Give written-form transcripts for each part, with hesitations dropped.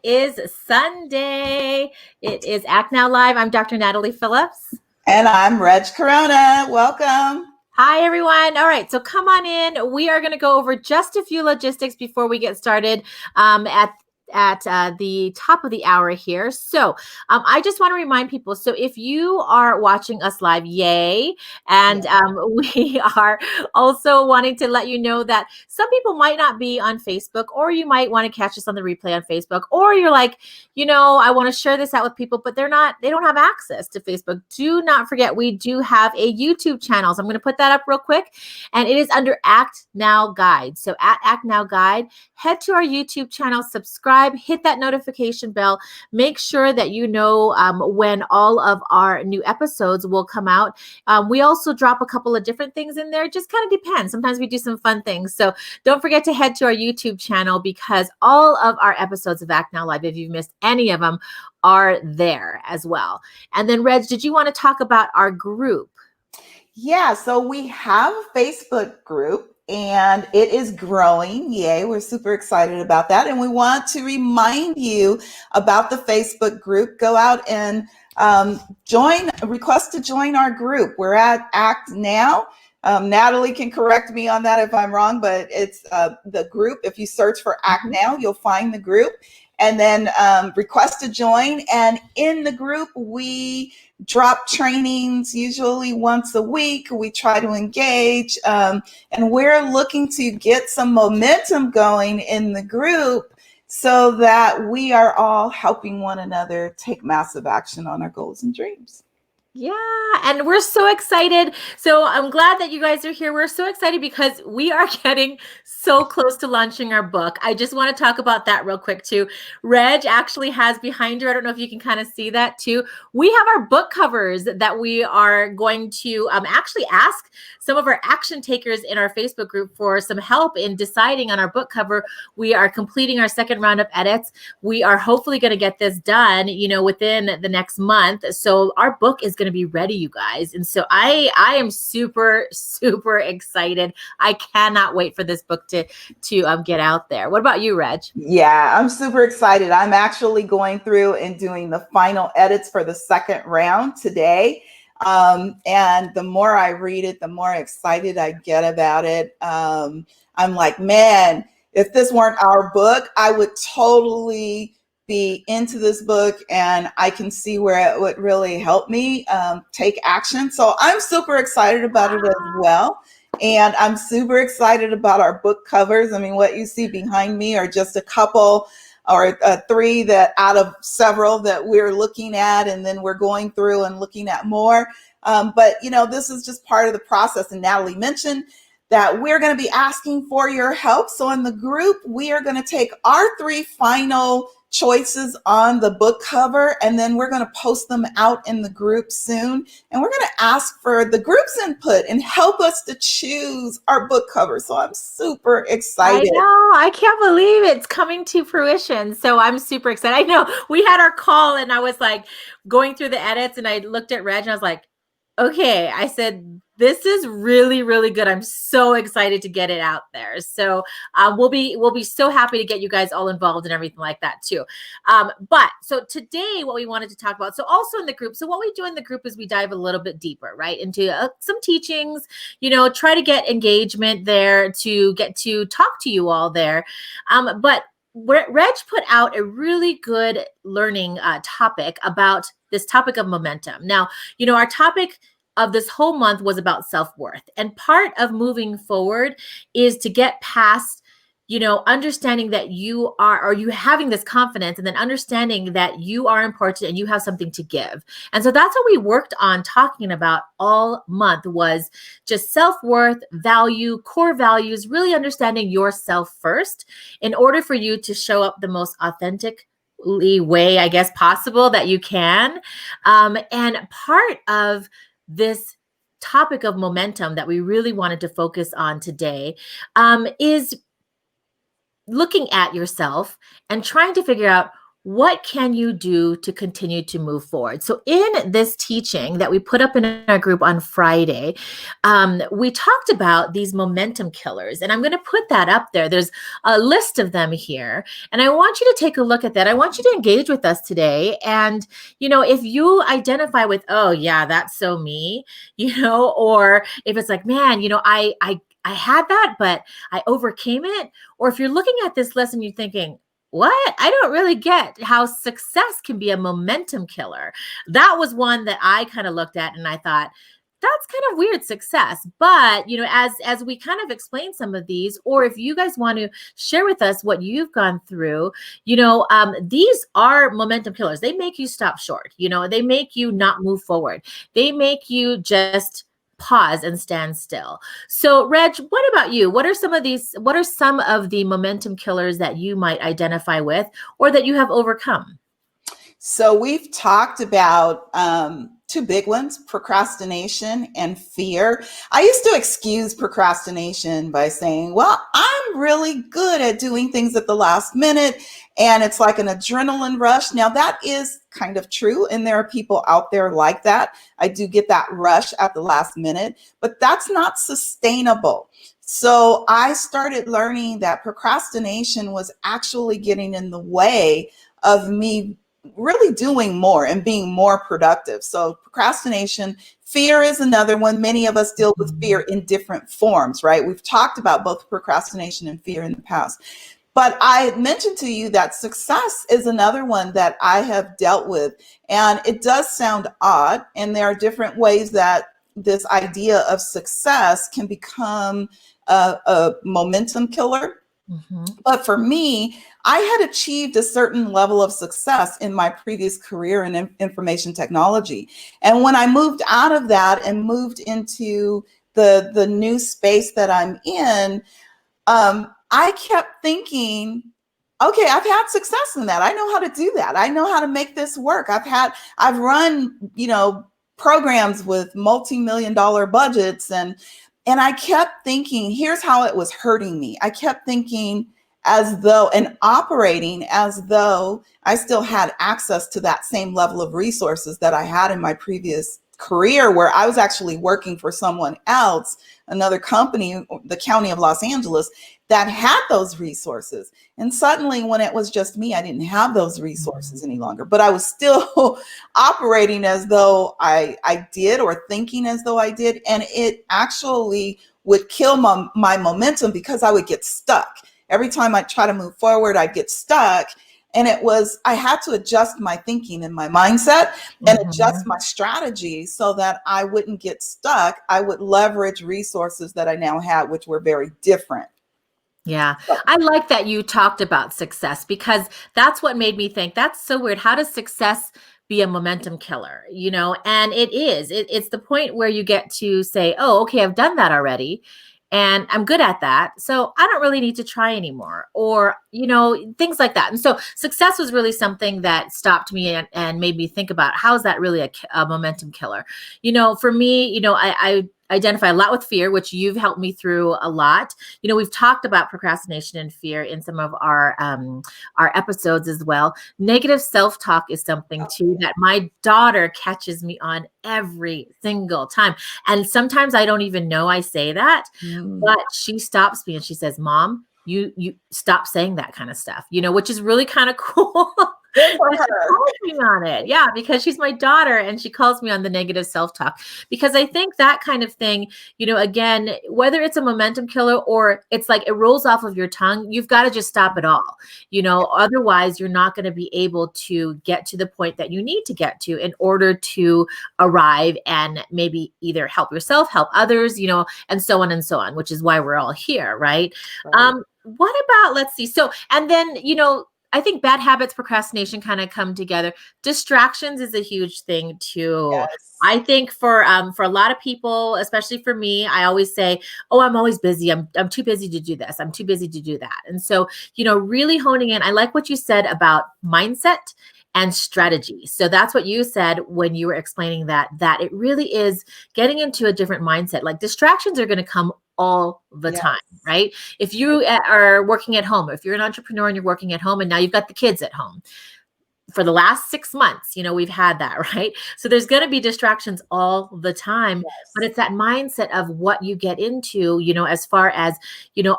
is Sunday. It is Act Now Live. I'm Dr. Natalie Phillips. And I'm Reg Corona. Welcome. Hi, everyone. All right, so come on in. We are going to go over just a few logistics before we get started at the top of the hour here. So I just want to remind people, so if you are watching us live, yay. And we are also wanting to let you know that some people might not be on Facebook, or you might want to catch us on the replay on Facebook, or you're like, I want to share this out with people, but they don't have access to Facebook. Do not forget, we do have a YouTube channel. So I'm going to put that up real quick, and it is under Act Now Guide. So at Act Now Guide, head to our YouTube channel, subscribe, hit that notification bell, make sure that you know when all of our new episodes will come out. We also drop a couple of different things in there. It just kind of depends. Sometimes we do some fun things. So don't forget to head to our YouTube channel, because all of our episodes of Act Now Live, if you've missed any of them, are there as well. And then Reg, did you want to talk about our group? Yeah, so we have a Facebook group, and it is growing. Yay, we're super excited about that. And we want to remind you about the Facebook group. Go out and request to join our group. We're at Act Now. Natalie can correct me on that if I'm wrong, but it's the group. If you search for Act Now, you'll find the group. And then request to join. And in the group, we drop trainings usually once a week. We try to engage, and we're looking to get some momentum going in the group so that we are all helping one another take massive action on our goals and dreams. Yeah, and we're so excited. So I'm glad that you guys are here. We're so excited because we are getting so close to launching our book. I just want to talk about that real quick too. Reg actually has behind her, I don't know if you can kind of see that too. We have our book covers that we are going to actually ask some of our action takers in our Facebook group for some help in deciding on our book cover. We are completing our second round of edits. We are hopefully going to get this done, within the next month. So our book is going to be ready, you guys. And so I am super, super excited. I cannot wait for this book to get out there. What about you, Reg? Yeah, I'm super excited. I'm actually going through and doing the final edits for the second round today. And the more I read it, the more excited I get about it. I'm like, man, if this weren't our book, I would totally be into this book, and I can see where it would really help me take action. So I'm super excited about it as well. And I'm super excited about our book covers. I mean, what you see behind me are just a couple or three that out of several that we're looking at, and then we're going through and looking at more. But this is just part of the process. And Natalie mentioned that we're going to be asking for your help. So in the group, we are going to take our three final choices on the book cover, and then we're going to post them out in the group soon. And we're going to ask for the group's input and help us to choose our book cover. So I'm super excited. I know. I can't believe it's coming to fruition. So I'm super excited. I know we had our call, and I was like going through the edits, and I looked at Reg and I was like, okay, I said, this is really, really good. I'm so excited to get it out there. So we'll be so happy to get you guys all involved and everything like that too. But so today, what we wanted to talk about, so also in the group, so what we do in the group is we dive a little bit deeper, right, into some teachings, try to get engagement there, to get to talk to you all there. But Reg put out a really good learning topic about this topic of momentum. Now, our topic of this whole month was about self-worth. And part of moving forward is to get past, understanding that you having this confidence, and then understanding that you are important and you have something to give. And so that's what we worked on talking about all month, was just self-worth, value, core values, really understanding yourself first in order for you to show up the most authentic way, I guess, possible that you can. And part of this topic of momentum that we really wanted to focus on today is looking at yourself and trying to figure out, what can you do to continue to move forward? So in this teaching that we put up in our group on Friday, we talked about these momentum killers, and I'm going to put that up there. There's a list of them here, and I want you to take a look at that. I want you to engage with us today. And, if you identify with, oh yeah, that's so me, or if it's like, man, I had that, but I overcame it. Or if you're looking at this list and you're thinking, what? I don't really get how success can be a momentum killer. That was one that I kind of looked at and I thought, that's kind of weird success. But, as we kind of explain some of these, or if you guys want to share with us what you've gone through, these are momentum killers. They make you stop short. They make you not move forward. They make you just pause and stand still. So, Reg, what about you? What are some of the momentum killers that you might identify with or that you have overcome? So we've talked about two big ones, procrastination and fear. I used to excuse procrastination by saying, well, I'm really good at doing things at the last minute, and it's like an adrenaline rush. Now, that is kind of true, and there are people out there like that. I do get that rush at the last minute, but that's not sustainable. So I started learning that procrastination was actually getting in the way of me really doing more and being more productive. So procrastination, fear is another one. Many of us deal with fear in different forms, right? We've talked about both procrastination and fear in the past. But I mentioned to you that success is another one that I have dealt with. And it does sound odd. And there are different ways that this idea of success can become a momentum killer. Mm-hmm. But for me, I had achieved a certain level of success in my previous career in information technology. And when I moved out of that and moved into the new space that I'm in, I kept thinking, okay, I've had success in that. I know how to do that. I know how to make this work. I've run, programs with multi-million-dollar budgets, and I kept thinking, here's how it was hurting me. I kept thinking as though and operating as though I still had access to that same level of resources that I had in my previous career, where I was actually working for someone else, another company, the County of Los Angeles, that had those resources. And suddenly when it was just me, I didn't have those resources any longer, but I was still operating as though I did, or thinking as though I did. And it actually would kill my momentum, because I would get stuck. Every time I try to move forward, I'd get stuck. And I had to adjust my thinking and my mindset and adjust my strategy so that I wouldn't get stuck. I would leverage resources that I now had, which were very different. Yeah, I like that you talked about success, because that's what made me think, that's so weird. How does success be a momentum killer? And it is. It's the point where you get to say, oh, okay, I've done that already, and I'm good at that, so I don't really need to try anymore, or things like that. And so success was really something that stopped me and made me think about, how is that really a momentum killer? For me, I identify a lot with fear, which you've helped me through a lot. We've talked about procrastination and fear in some of our episodes as well. Negative self-talk is something too that my daughter catches me on every single time. And sometimes I don't even know I say that, but she stops me and she says, Mom, you stop saying that kind of stuff, which is really kind of cool. She calls me on it. Yeah, because she's my daughter and she calls me on the negative self-talk, because I think that kind of thing, again, whether it's a momentum killer or it's like it rolls off of your tongue, you've got to just stop it all. Otherwise you're not going to be able to get to the point that you need to get to in order to arrive and maybe either help yourself, help others, and so on, which is why we're all here, right? What about, let's see. So, and then, I think bad habits, procrastination kind of come together. Distractions is a huge thing too. Yes. I think for a lot of people, especially for me, I always say, oh, I'm always busy. I'm too busy to do this. I'm too busy to do that. And so, really honing in. I like what you said about mindset and strategy. So that's what you said when you were explaining that it really is getting into a different mindset. Like, distractions are going to come all the time, right? If you are working at home, if you're an entrepreneur and you're working at home and now you've got the kids at home, for the last 6 months, we've had that, right? So there's going to be distractions all the time, but Yes. it's that mindset of what you get into, as far as,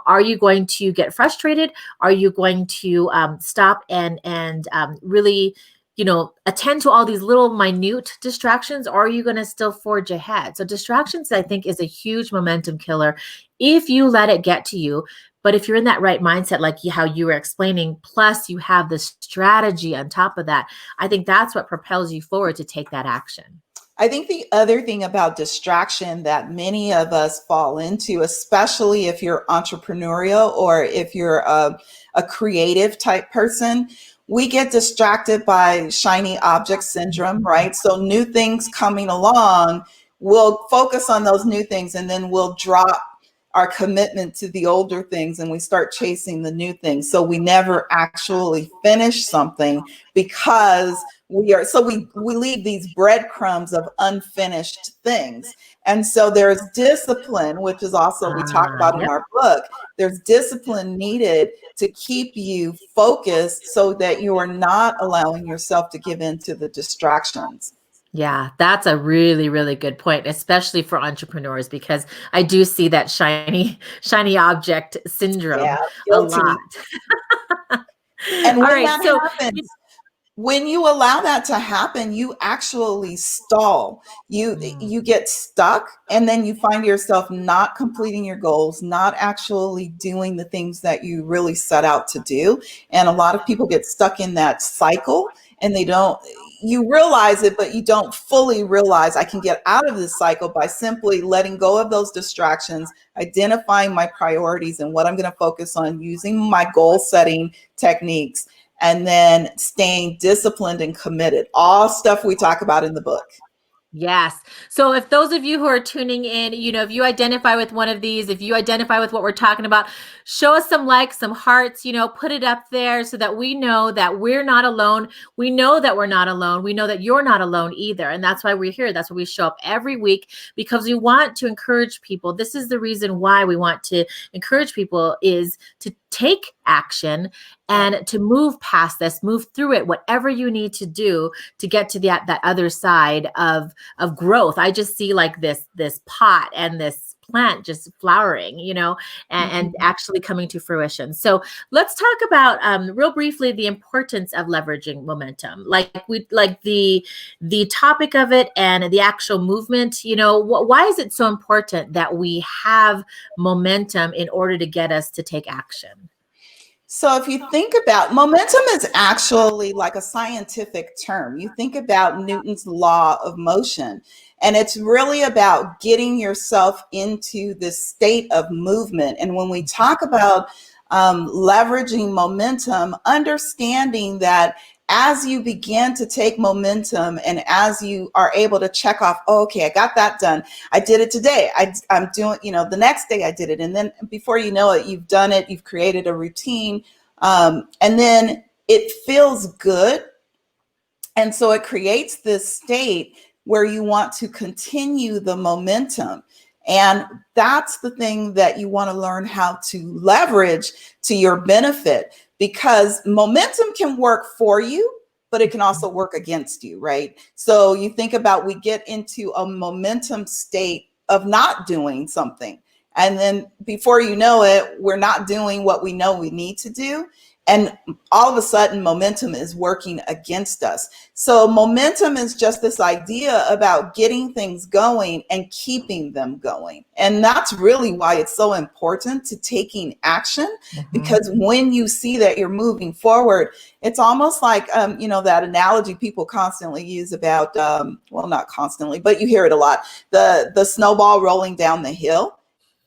are you going to get frustrated? Are you going to stop and really, attend to all these little minute distractions, or are you going to still forge ahead? So distractions, I think, is a huge momentum killer if you let it get to you. But if you're in that right mindset, like how you were explaining, plus you have the strategy on top of that, I think that's what propels you forward to take that action. I think the other thing about distraction that many of us fall into, especially if you're entrepreneurial or if you're a creative type person, we get distracted by shiny object syndrome, right? So new things coming along, we'll focus on those new things and then we'll drop our commitment to the older things and we start chasing the new things. So we never actually finish something because we leave these breadcrumbs of unfinished things. And so there's discipline, which is also we talk about in Yep. our book. There's discipline needed to keep you focused so that you are not allowing yourself to give in to the distractions. Yeah, that's a really, really good point, especially for entrepreneurs, because I do see that shiny object Yeah, syndrome a lot. guilty. And All when right. that So, happens, when you allow that to happen, you actually stall. You get stuck and then you find yourself not completing your goals, not actually doing the things that you really set out to do. And a lot of people get stuck in that cycle and they don't you realize it, but you don't fully realize I can get out of this cycle by simply letting go of those distractions, identifying my priorities and what I'm going to focus on, using my goal setting techniques, and then staying disciplined and committed. All stuff we talk about in the book. yes. So if those of you who are tuning in, if you identify with one of these, if you identify with what we're talking about, show us some likes, some hearts, put it up there so that we know that we're not alone. We know that we're not alone. We know that you're not alone either. And that's why we're here. That's why we show up every week, because we want to encourage people. This is the reason why we want to encourage people, is to take action and to move past this, move through it, whatever you need to do to get to that other side of growth. I just see like this pot and this plant just flowering, and actually coming to fruition. So let's talk about real briefly the importance of leveraging momentum. Like the topic of it and the actual movement. Why is it so important that we have momentum in order to get us to take action? So if you think about momentum is actually like a scientific term. You think about Newton's law of motion, and it's really about getting yourself into this state of movement. And when we talk about leveraging momentum, understanding that as you begin to take momentum and as you are able to check off, oh, okay, I got that done. I did it today. I'm doing, the next day I did it. And then before you know it, you've done it, you've created a routine. And then it feels good. And so it creates this state where you want to continue the momentum. And that's the thing that you want to learn how to leverage to your benefit, because momentum can work for you, but it can also work against you, right? So you think about, we get into a momentum state of not doing something. And then before you know it, we're not doing what we know we need to do. And all of a sudden, momentum is working against us. So momentum is just this idea about getting things going and keeping them going. And that's really why it's so important to taking action, because when you see that you're moving forward, it's almost like, that analogy people constantly use about, well, not constantly, but you hear it a lot, the snowball rolling down the hill.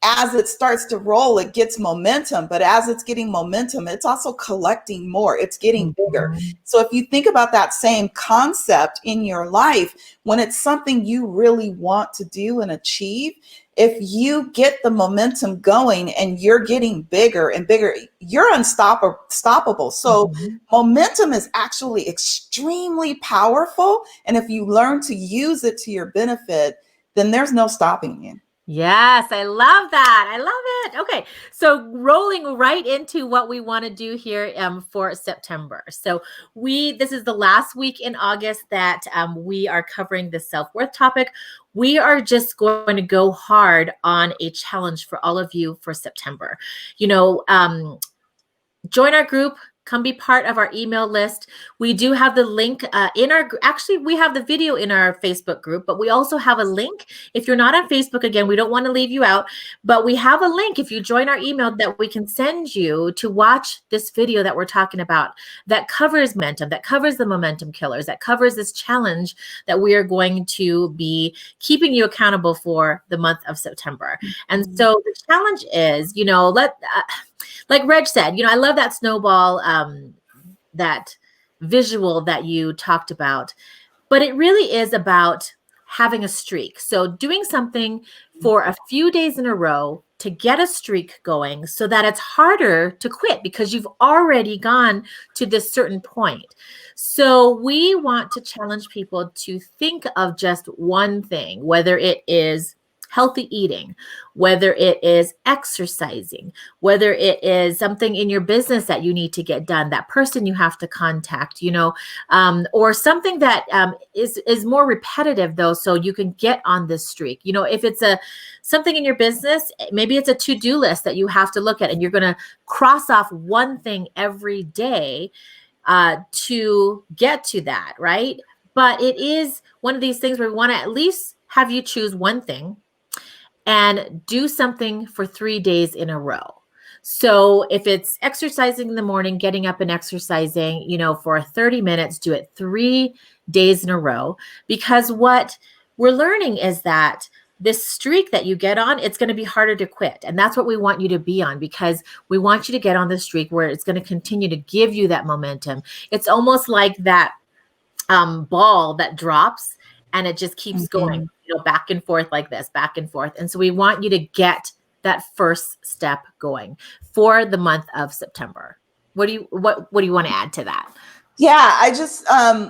As it starts to roll, it gets momentum, but as it's getting momentum, it's also collecting more, it's getting bigger. So if you think about that same concept in your life, when it's something you really want to do and achieve, if you get the momentum going and you're getting bigger and bigger, you're unstoppable. So momentum is actually extremely powerful. And if you learn to use it to your benefit, then there's no stopping you. Yes, I love that. I love it. Okay, so rolling right into what we want to do here for September. So this is the last week in August that we are covering the self-worth topic. We are just going to go hard on a challenge for all of you for September. You know, join our group, come be part of our email list. We do have the link actually we have the video in our Facebook group, but we also have a link. If you're not on Facebook, again, we don't want to leave you out, but we have a link if you join our email that we can send you to watch this video that we're talking about, that covers momentum, that covers the momentum killers, that covers this challenge that we are going to be keeping you accountable for the month of September. And so the challenge is, like Reg said, I love that snowball, that visual that you talked about, but it really is about having a streak. So doing something for a few days in a row to get a streak going so that it's harder to quit because you've already gone to this certain point. So we want to challenge people to think of just one thing, whether it is healthy eating, whether it is exercising, whether it is something in your business that you need to get done, that person you have to contact, or something that is more repetitive though, so you can get on this streak. If it's something in your business, maybe it's a to-do list that you have to look at, and you're going to cross off one thing every day to get to that, right? But it is one of these things where we want to at least have you choose one thing and do something for 3 days in a row. So if it's exercising in the morning, getting up and exercising, for 30 minutes, do it 3 days in a row. Because what we're learning is that this streak that you get on, it's going to be harder to quit. And that's what we want you to be on, because we want you to get on the streak where it's going to continue to give you that momentum. It's almost like that ball that drops and it just keeps going, back and forth like this, back and forth. And so we want you to get that first step going for the month of September. What do you want to add to that? Yeah, I just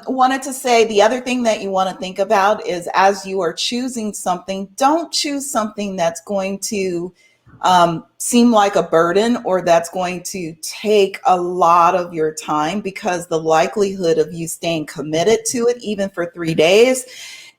wanted to say the other thing that you want to think about is, as you are choosing something, don't choose something that's going to seem like a burden or that's going to take a lot of your time, because the likelihood of you staying committed to it, even for 3 days,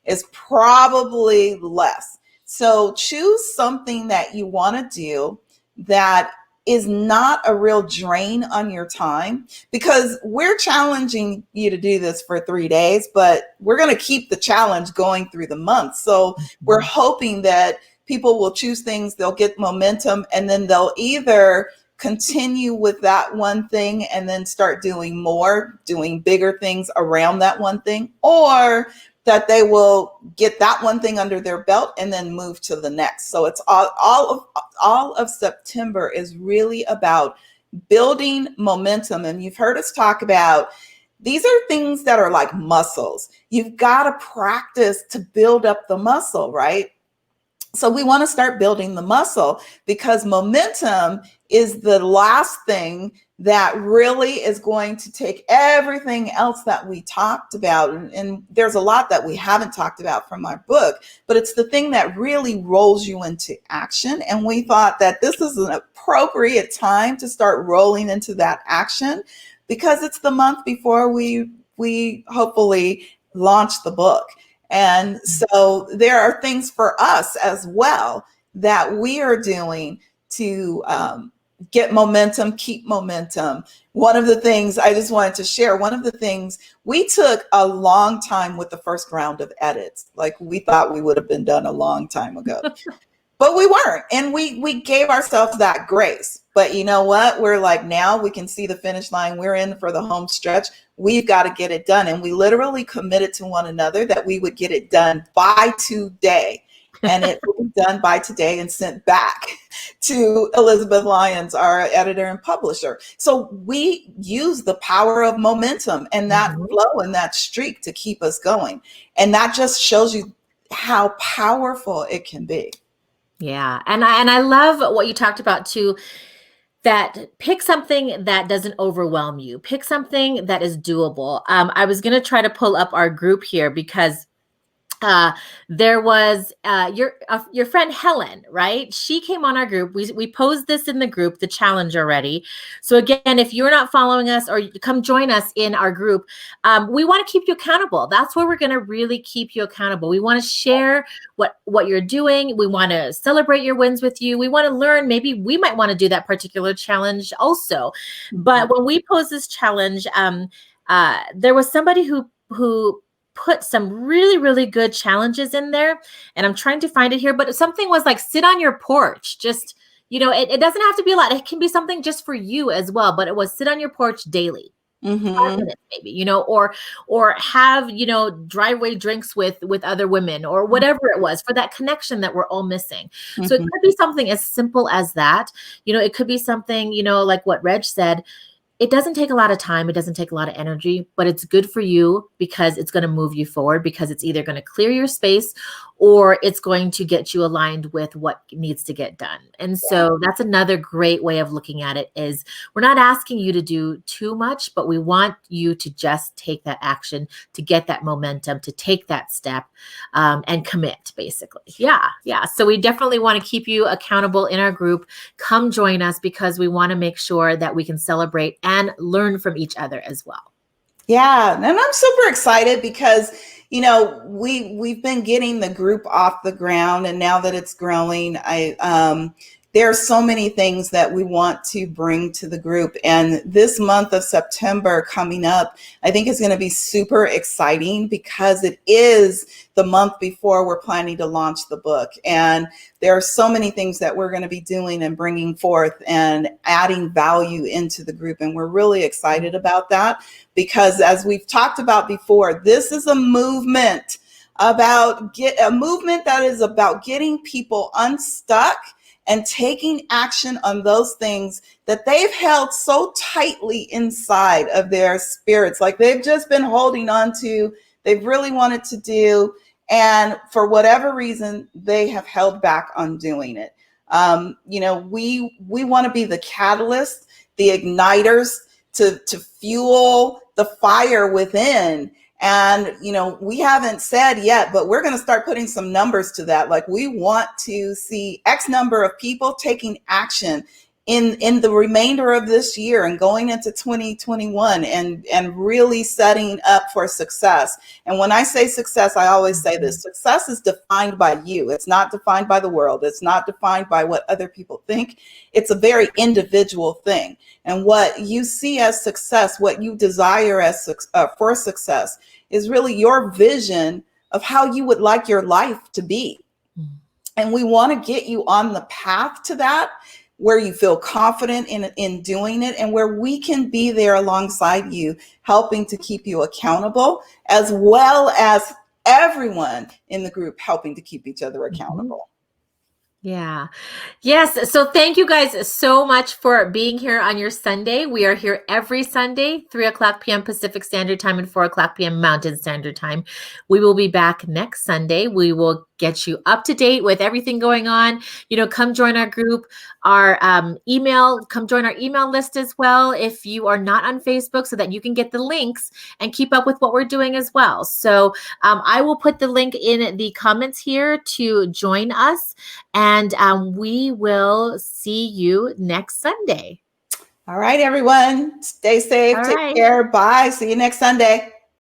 is probably less. So choose something that you want to do that is not a real drain on your time, because we're challenging you to do this for 3 days, but we're going to keep the challenge going through the month. So we're hoping that people will choose things, they'll get momentum, and then they'll either continue with that one thing and then start doing bigger things around that one thing, or that they will get that one thing under their belt and then move to the next. So it's all of September is really about building momentum. And you've heard us talk about, these are things that are like muscles. You've got to practice to build up the muscle, right? So we want to start building the muscle, because momentum is the last thing that really is going to take everything else that we talked about. And there's a lot that we haven't talked about from our book, but it's the thing that really rolls you into action. And we thought that this is an appropriate time to start rolling into that action, because it's the month before we hopefully launch the book. And so there are things for us as well that we are doing to get momentum, keep momentum. One of the things I just wanted to share, we took a long time with the first round of edits. Like, we thought we would have been done a long time ago. But we weren't. And we gave ourselves that grace. But you know what? We're like, now we can see the finish line. We're in for the home stretch. We've got to get it done. And we literally committed to one another that we would get it done by today. And it will be done by today and sent back to Elizabeth Lyons, our editor and publisher. So we use the power of momentum and that flow and that streak to keep us going. And that just shows you how powerful it can be. Yeah. And I love what you talked about too, that pick something that doesn't overwhelm you. Pick something that is doable. I was going to try to pull up our group here, because uh there was your friend Helen, right? She came on our group. We posed this in the group, the challenge already. So again, if you're not following us, or come join us in our group, we want to keep you accountable. That's where we're going to really keep you accountable. We want to share what you're doing. We want to celebrate your wins with you. We want to learn, maybe we might want to do that particular challenge also. But when we posed this challenge, there was somebody who put some really, really good challenges in there. And I'm trying to find it here, but something was like, sit on your porch. Just, it doesn't have to be a lot. It can be something just for you as well. But it was sit on your porch daily. 5 minutes maybe, or have, driveway drinks with other women, or whatever it was, for that connection that we're all missing. So it could be something as simple as that. It could be something, like what Reg said. It doesn't take a lot of time. It doesn't take a lot of energy, but it's good for you because it's going to move you forward, because it's either going to clear your space or it's going to get you aligned with what needs to get done. And so that's another great way of looking at it. Is we're not asking you to do too much, but we want you to just take that action, to get that momentum, to take that step, and commit, basically. Yeah. So we definitely want to keep you accountable in our group. Come join us, because we want to make sure that we can celebrate and learn from each other as well. Yeah, and I'm super excited because we've been getting the group off the ground, and now that it's growing, there are so many things that we want to bring to the group. And this month of September coming up, I think is going to be super exciting, because it is the month before we're planning to launch the book. And there are so many things that we're going to be doing and bringing forth and adding value into the group. And we're really excited about that, because as we've talked about before, this is a movement that is about getting people unstuck and taking action on those things that they've held so tightly inside of their spirits, like they've just been holding on to, they've really wanted to do, and for whatever reason, they have held back on doing it. We want to be the catalyst, the igniters to fuel the fire within. And, we haven't said yet, but we're going to start putting some numbers to that. Like, we want to see X number of people taking action in the remainder of this year and going into 2021, and really setting up for success. And when I say success, I always say this: success is defined by you. It's not defined by the world. It's not defined by what other people think. It's a very individual thing. And what you see as success, what you desire as for success, is really your vision of how you would like your life to be. And we want to get you on the path to that, where you feel confident in doing it, and where we can be there alongside you, helping to keep you accountable, as well as everyone in the group helping to keep each other accountable. Yeah. Yes. So thank you guys so much for being here on your Sunday. We are here every Sunday, 3:00 p.m. Pacific Standard Time and 4:00 p.m. Mountain Standard Time. We will be back next Sunday. We will get you up to date with everything going on. Come join our group, our come join our email list as well, if you are not on Facebook, so that you can get the links and keep up with what we're doing as well. So I will put the link in the comments here to join us, and we will see you next Sunday. All right, everyone. Stay safe. Take care. Bye. See you next Sunday.